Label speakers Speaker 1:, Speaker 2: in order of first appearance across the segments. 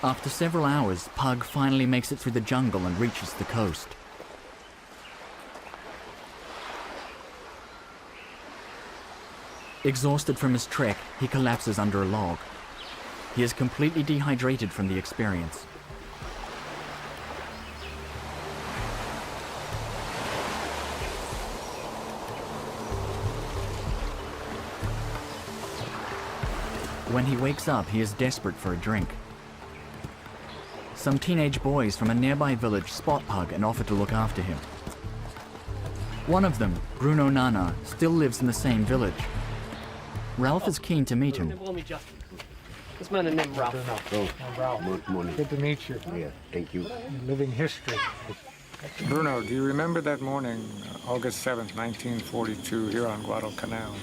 Speaker 1: After several hours, Pug finally makes it through the jungle and reaches the coast. Exhausted from his trek, he collapses under a log. He is completely dehydrated from the experience. When he wakes up, he is desperate for a drink. Some teenage boys from a nearby village spot Pug and offer to look after him. One of them, Bruno Nana, still lives in the same village. Ralph is keen to meet him.
Speaker 2: This man named Ralph.
Speaker 3: Oh, Ralph. Morning. Good to meet you. Yeah, thank you. Living history.
Speaker 4: Bruno, do you remember that morning, August 7th, 1942, here on Guadalcanal?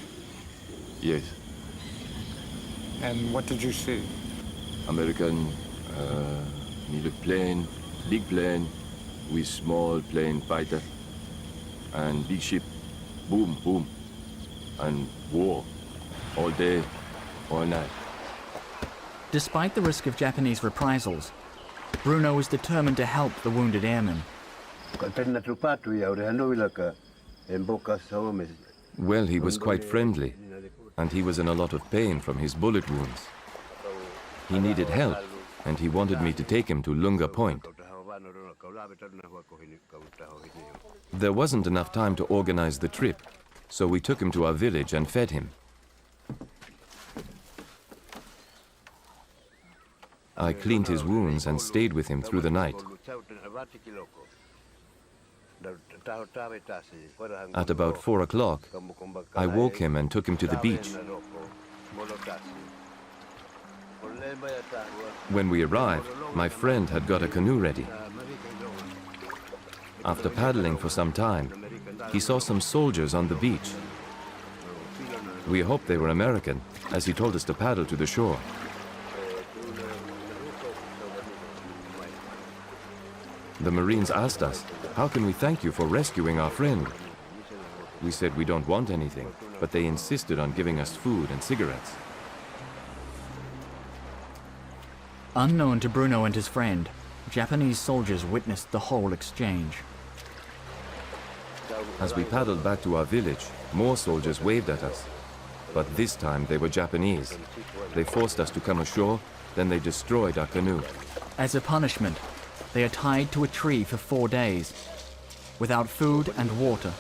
Speaker 5: Yes.
Speaker 4: And what did you see?
Speaker 5: American need a plane, big plane with small plane fighter and big ship, boom, boom, and war, all day, all night.
Speaker 1: Despite the risk of Japanese reprisals, Bruno is determined to help the wounded airmen.
Speaker 5: Well, he was quite friendly, and he was in a lot of pain from his bullet wounds. He needed help, and he wanted me to take him to Lunga Point. There wasn't enough time to organize the trip, so we took him to our village and fed him. I cleaned his wounds and stayed with him through the night. At about 4 o'clock, I woke him and took him to the beach. When we arrived, my friend had got a canoe ready. After paddling for some time, he saw some soldiers on the beach. We hoped they were American, as he told us to paddle to the shore. The Marines asked us, "How can we thank you for rescuing our friend?" We said we don't want anything, but they insisted on giving us food and cigarettes.
Speaker 1: Unknown to Bruno and his friend, Japanese soldiers witnessed the whole exchange.
Speaker 5: As we paddled back to our village, more soldiers waved at us. But this time they were Japanese. They forced us to come ashore, then they destroyed our canoe.
Speaker 1: As a punishment, they are tied to a tree for 4 days, without food and water.